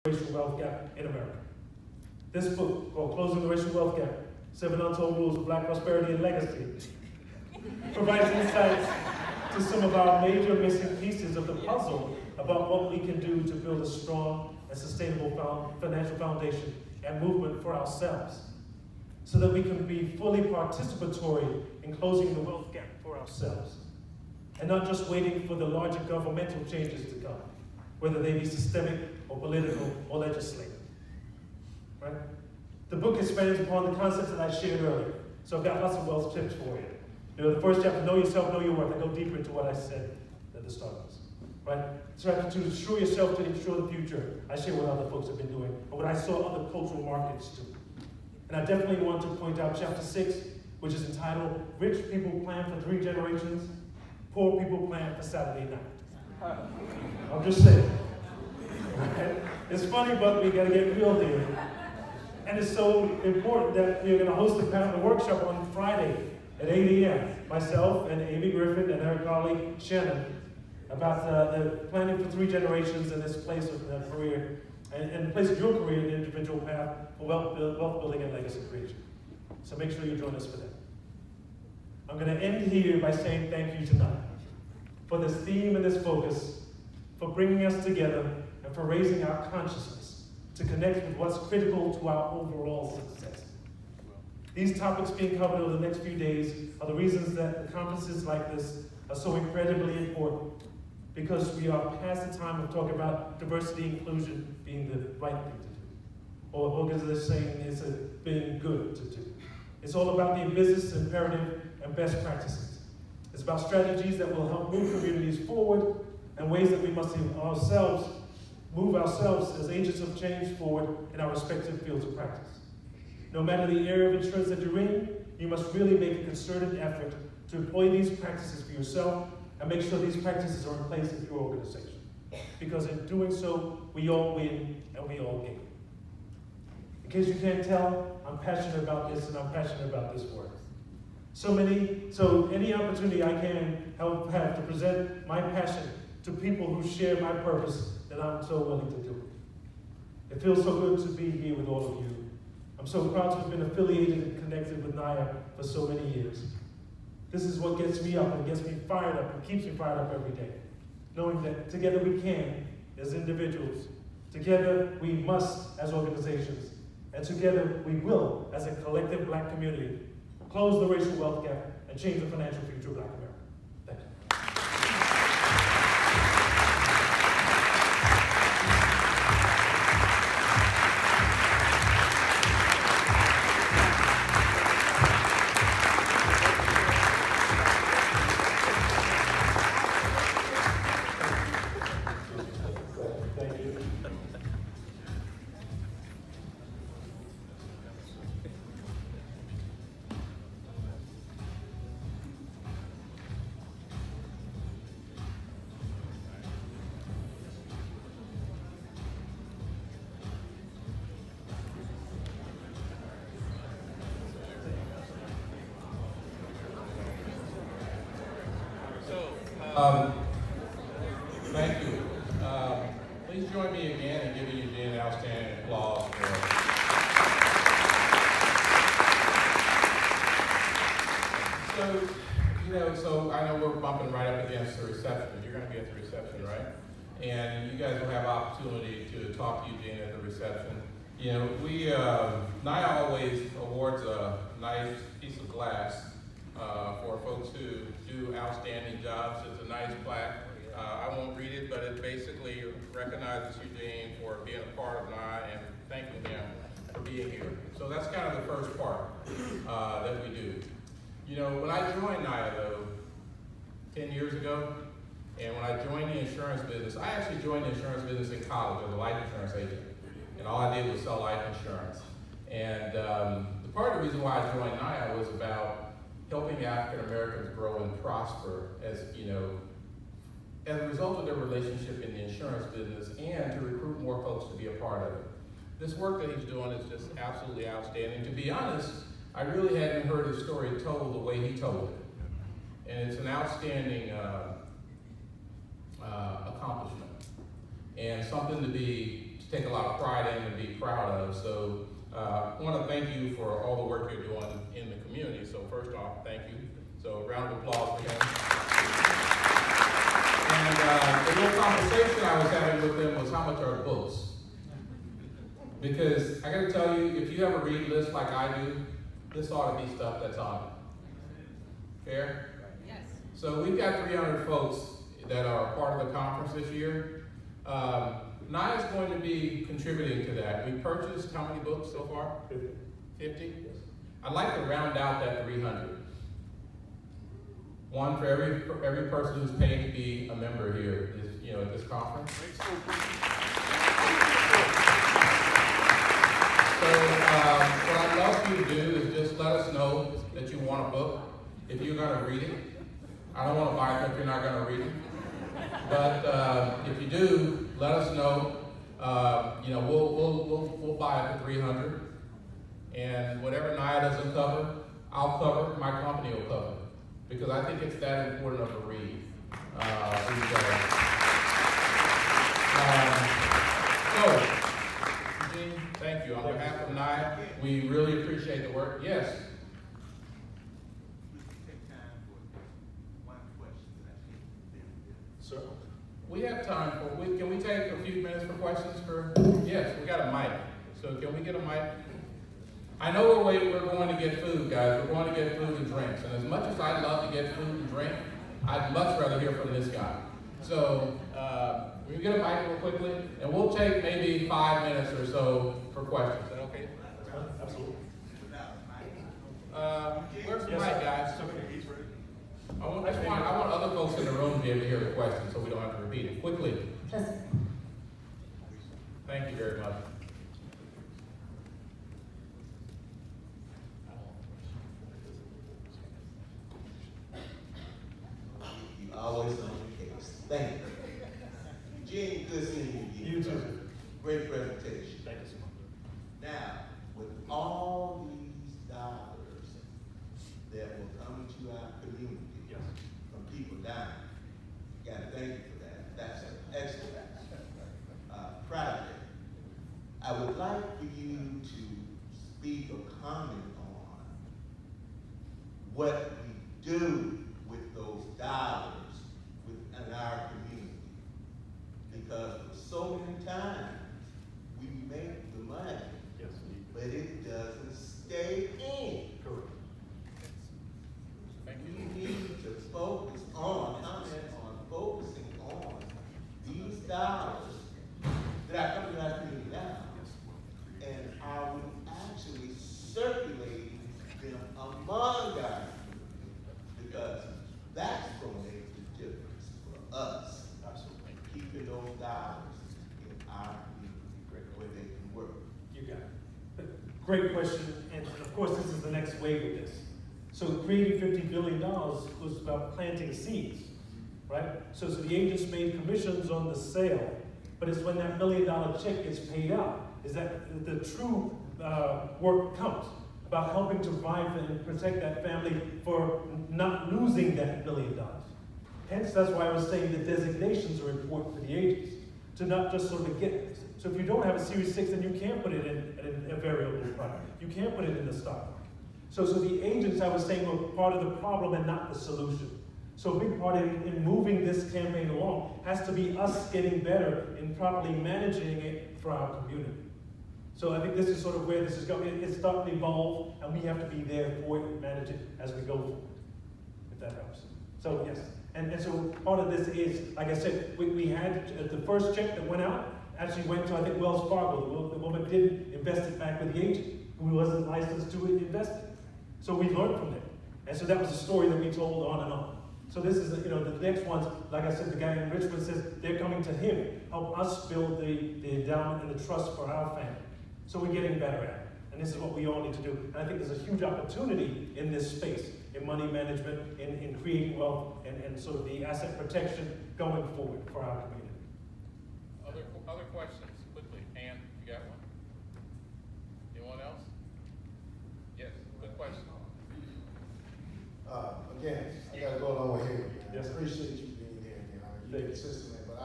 racial wealth gap in America. This book, called Closing the Racial Wealth Gap, 7 Untold Rules of Black Prosperity and Legacy, provides insights to some of our major missing pieces of the puzzle about what we can do to build a strong and sustainable financial foundation and movement for ourselves, so that we can be fully participatory in closing the wealth gap for ourselves, and not just waiting for the larger governmental changes to come, whether they be systemic or political or legislative. Right? The book expands upon the concepts that I shared earlier, so I've got lots of wealth tips for you. The first chapter, Know Yourself, Know Your Worth. I go deeper into what I said at the start of this. Right? Chapter 2, Insure Yourself to Ensure the Future. I share what other folks have been doing, or what I saw other cultural markets do. And I definitely want to point out chapter 6, which is entitled, Rich People Plan for 3 Generations, Poor People Plan for Saturday Night. I'm just saying. Right? It's funny, but we gotta get real here. And it's so important that we're gonna host a workshop on Friday at 8 a.m. Myself and Amy Griffin and her colleague Shannon about the planning for 3 generations in this place of career and the place of your career in the individual path for wealth building and legacy creation. So make sure you join us for that. I'm going to end here by saying thank you tonight for this theme and this focus, for bringing us together and for raising our consciousness to connect with what's critical to our overall success. These topics being covered over the next few days are the reasons that conferences like this are so incredibly important, because we are past the time of talking about diversity and inclusion being the right thing to do, or as they're saying, it's being good to do. It's all about the business imperative and best practices. It's about strategies that will help move communities forward and ways that we must move ourselves as agents of change forward in our respective fields of practice. No matter the area of insurance that you're in, you must really make a concerted effort to employ these practices for yourself and make sure these practices are in place in your organization. Because in doing so, we all win and we all gain. In case you can't tell, I'm passionate about this and I'm passionate about this work. So any opportunity I can have to present my passion to people who share my purpose, then I'm so willing to do it. It feels so good to be here with all of you. I'm so proud to have been affiliated and connected with NIA for so many years. This is what gets me up and gets me fired up and keeps me fired up every day. Knowing that together we can as individuals, together we must as organizations, and together we will as a collective Black community close the racial wealth gap and change the financial future of Black America. Thank you. Thank you. Please join me again in giving Eugene an outstanding applause for So I know we're bumping right up against the reception. You're going to be at the reception, right? And you guys will have opportunity to talk to Eugene at the reception. You know, NIA always awards a nice piece of glass for folks who do outstanding jobs. It's a nice plaque. I won't read it, but it basically recognizes Eugene for being a part of NIA and thanking him for being here. So that's kind of the first part that we do. You know, when I joined NIA, though, 10 years ago, and when I joined the insurance business, I actually joined the insurance business in college as a life insurance agent. And all I did was sell life insurance. And the part of the reason why I joined NIA was about helping African Americans grow and prosper as a result of their relationship in the insurance business, and to recruit more folks to be a part of it. This work that he's doing is just absolutely outstanding. To be honest, I really hadn't heard his story told the way he told it. And it's an outstanding accomplishment and something to be take a lot of pride in and be proud of. So I want to thank you for all the work you're doing in the community. So first off, thank you. So round of applause for him. And the little conversation I was having with them was how much are the books? Because I got to tell you, if you have a read list like I do, this ought to be stuff that's on it. Fair? Yes. So we've got 300 folks that are part of the conference this year. NIA is going to be contributing to that. We purchased how many books so far? 50? I'd like to round out that 300. One for every person who's paid to be a member here, at this conference. So what I'd love you to do is just let us know that you want a book if you're going to read it. I don't want to buy it if you're not going to read it. But if you do, let us know. We'll buy it for 300. And whatever NIA doesn't cover, I'll cover. My company will cover. Because I think it's that important of a read. Eugene, thank you. On behalf of NIA, we really appreciate the work. Yes. Sir? We have time can we take a few minutes for questions yes, we got a mic. So can we get a mic? I know we're going to get food, guys. We're going to get food and drinks. And as much as I'd love to get food and drink, I'd much rather hear from this guy. So we can get a mic real quickly, and we'll take maybe 5 minutes or so for questions. Is that okay? Absolutely. Where's the mic, guys? I want other folks in the room to be able to hear the question so we don't have to repeat it. Quickly. Thank you very much. You always on your case. Thank you. Eugene, good seeing you. You too. Great presentation. Thank you so much. Now, with all these dollars that will come to our community from people dying, gotta thank you for that. That's an excellent project. I would like for you to speak or comment on what we do with those dollars within our community. Because for so many times, we make the money, Yes. but it doesn't stay in. Correct. Thank We you. need to focus on, focusing on these dollars that are coming to our community now. And are we actually circulating them among our community? Because that's going to make the difference for us. Absolutely. Keeping those dollars in our community where they can work. You got it. Great question, and of course this is the next wave of this. So creating $50 billion was about planting seeds, right? So the agents made commissions on the sale, but it's when that $1 million check gets paid out, is that the true work comes, about helping to provide and protect that family for not losing that $1 million. Hence, that's why I was saying the designations are important for the agents, to not just sort of get, so if you don't have a Series 6, then you can't put it in a variable product. You can't put it in the stock market. So the agents, I was saying, were part of the problem and not the solution. So a big part in moving this campaign along has to be us getting better in properly managing it for our community. So I think this is sort of where this is going. It's starting to evolve, and we have to be there for it and manage it as we go forward, if that helps. So yes, and so part of this is, like I said, we had the first check that went out actually went to, I think, Wells Fargo. The woman didn't invest it back with the agent who wasn't licensed to invest it. So we learned from that. And so that was a story that we told on and on. So this is, the next ones, like I said, the guy in Richmond says they're coming to him, help us build the endowment and the trust for our family. So we're getting better at it. And this is what we all need to do. And I think there's a huge opportunity in this space, in money management, in creating wealth, and sort of the asset protection going forward for our community. Other questions, quickly. Ann, you got one? Anyone else? Yes, good question. Again, I gotta go along with him. Yes. Appreciate you being here again. I mean, you're consistent, but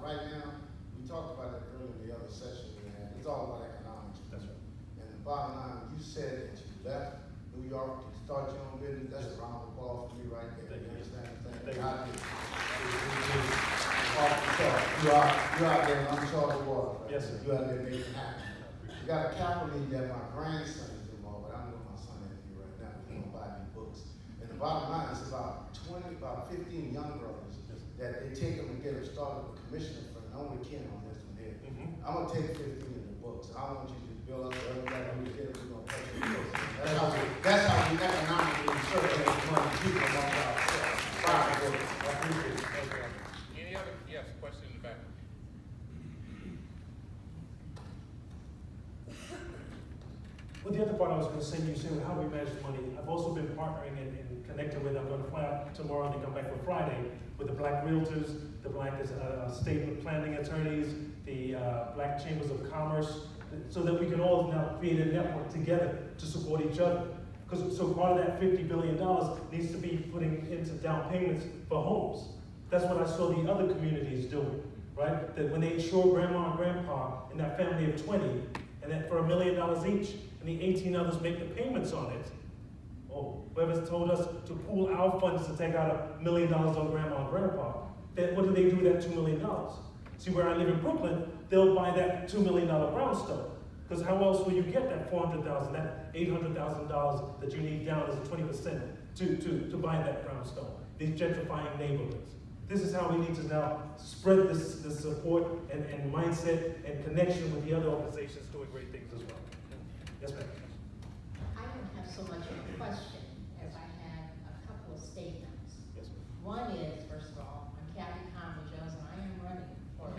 right now, we talked about it earlier in the other session. all about economics. That's right. And the bottom line, you said that you left New York to start your own business. That's a round of applause for me right there. Thank You you. understand what I'm Thank saying? you. I did. Off the chart. You out there in uncharted water. Right? Yes, sir. You out there making it happen. You got a capital need that my grandson is involved, but I know my son has to right now. He's gonna buy me books. And the bottom line is about 15 young brothers that they take them and get them started with commissioner for an only kin on this one here. Mm-hmm. I'm gonna take 15 of the books, and I want you to build up everybody who's here, we're gonna pay for the books. That's how we economically circulate money, people among ourselves. Buy the books. I appreciate it. Thank you. Any other, yes, question in the back? Well, the other part I was going to say, you said how we manage money. I've also been partnering and connecting with, I'm going to fly out tomorrow and then come back for Friday, with the Black Realtors, the Black Estate Planning Attorneys, the Black Chambers of Commerce, so that we can all now create a network together to support each other. Because so part of that $50 billion needs to be putting into down payments for homes. That's what I saw the other communities doing, right? That when they insure grandma and grandpa and that family of 20, and that for $1 million each, and the 18 others make the payments on it, or whoever's told us to pool our funds to take out $1 million on grandma and grandpa, then what do they do with that $2 million? See, where I live in Brooklyn, they'll buy that $2 million brownstone. Because how else will you get that $400,000, that $800,000 that you need down as a 20% to buy that brownstone? These gentrifying neighborhoods. This is how we need to now spread this support and mindset and connection with the other organizations doing great things as well. Yes, ma'am. I don't have so much of a question as I have a couple of statements. Yes, ma'am. One is, first of all, I'm Kathy Conley Jones and I am running for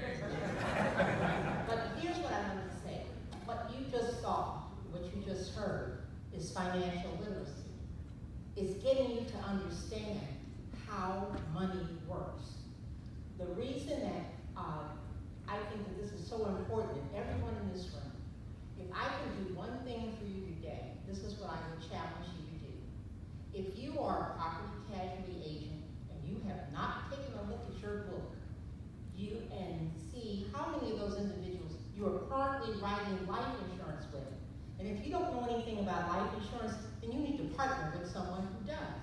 But here's what I wanted to say. What you just saw, what you just heard, is financial literacy. It's getting you to understand how money works. The reason that I think that this is so important, and everyone in this room, if I can do one thing for you today, this is what I would challenge you to do. If you are a property casualty agent and you have not taken a look at your book, you and see how many of those individuals you are currently writing life insurance with. And if you don't know anything about life insurance, then you need to partner with someone who does.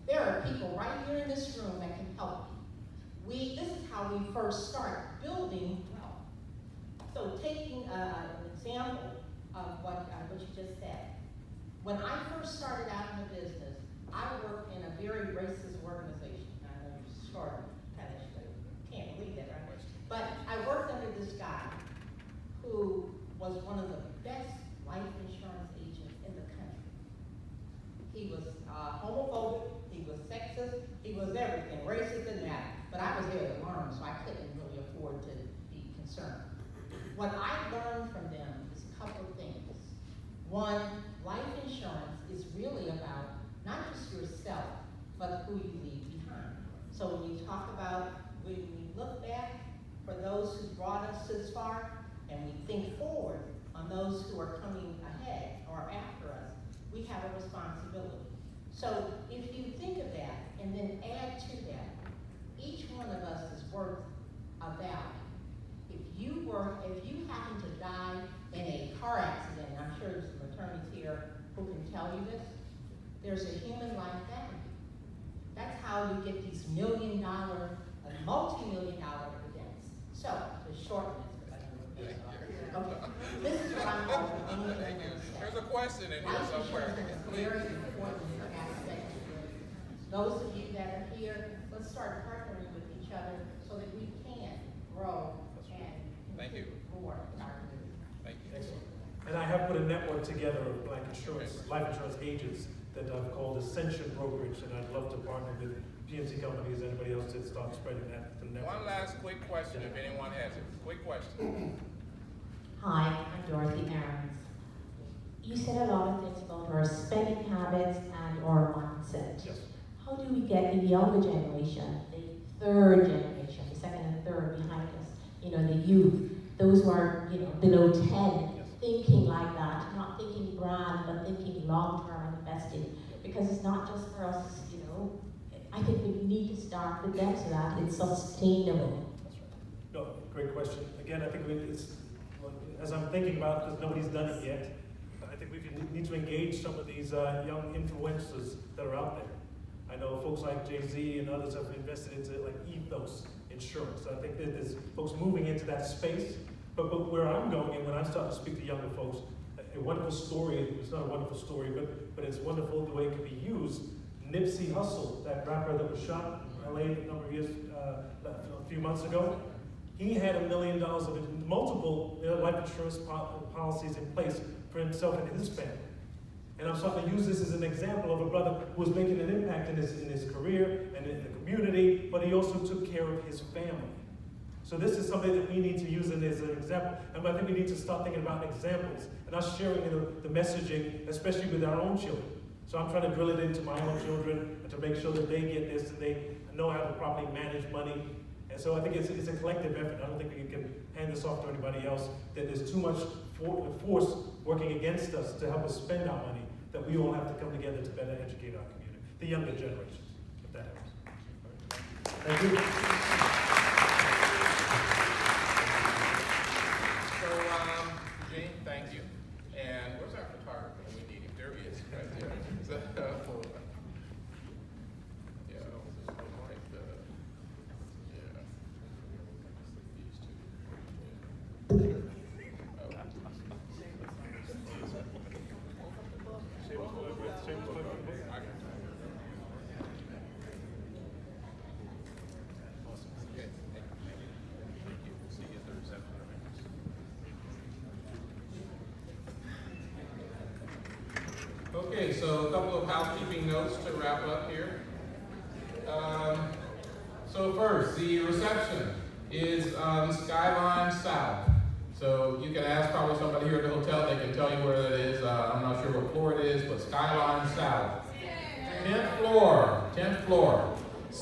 There are people right here in this room that can help you. This is how we first start building wealth. So taking an example of what you just said. When I first started out in the business, I worked in a very racist organization. I know you're sort of can't believe that, right? But I worked under this guy who was one of the best life insurance agents in the country. He was homophobic, he was sexist, he was everything, racist and that. But I was there to learn, so I couldn't really afford to be concerned. What I learned from them is a couple of things. One, life insurance is really about not just yourself, but who you leave behind. So when you talk about, when we look back for those who brought us this far, and we think forward on those who are coming ahead or after us, we have a responsibility. So if you think of that and then add to that, each one of us is worth a value. If you happen to die in a car accident, and I'm sure there's some attorneys here who can tell you this, there's a human life value. That's how you get these multi-million dollar events. So, the short list, okay, this is what I'm hoping. There's a question in here Life somewhere. insurance is a very important aspect. Those of you that are here, let's start partnering with each other so that we can grow and Thank you. contribute more to our community. Thank you. Excellent. And I have put a network together of life insurance agents that I've called Ascension Brokerage, and I'd love to partner with PNC companies, anybody else to start spreading that to the network. One last quick question, if anyone has it. Quick question. Hi, I'm Dorothy Aarons. You said a lot of things about our spending habits and our mindset. Yes. How do we get the younger generation, the third generation, the second and third behind us, the youth, those who are, below 10, Yes. thinking like that, not thinking grand, but thinking long-term investing? Because it's not just for us, I think we need to start with them so that it's sustainable. That's right. No, great question. Again, I think as I'm thinking about, because nobody's done it yet, I think we need to engage some of these young influencers that are out there. I know folks like Jay-Z and others have invested into like ethos insurance. I think that there's folks moving into that space. But where I'm going, and when I start to speak to younger folks, a wonderful story, it's not a wonderful story, but it's wonderful the way it can be used. Nipsey Hussle, that rapper that was shot in LA a number of years, a few months ago, he had $1 million of multiple life insurance policies in place for himself and his family. And I'm starting to use this as an example of a brother who was making an impact in his career and in the community, but he also took care of his family. So this is something that we need to use as an example. And I think we need to start thinking about examples and us sharing the messaging, especially with our own children. So I'm trying to drill it into my own children and to make sure that they get this and they know how to properly manage money. And so I think it's a collective effort. I don't think we can hand this off to anybody else, that there's too much force working against us to help us spend our money, that we all have to come together to better educate our community, the younger generations, if that helps. Thank you. So, Gene, thank you. And where's our photographer? We need him. There he is, right there. So, yeah, like yeah. These two. Yeah. Okay, so a couple of housekeeping notes to wrap up here. So first, the reception is Skyline South. So you can ask probably somebody here at the hotel, they can tell you where that is. I'm not sure what floor it is, but Skyline South. 10th floor, 10th floor.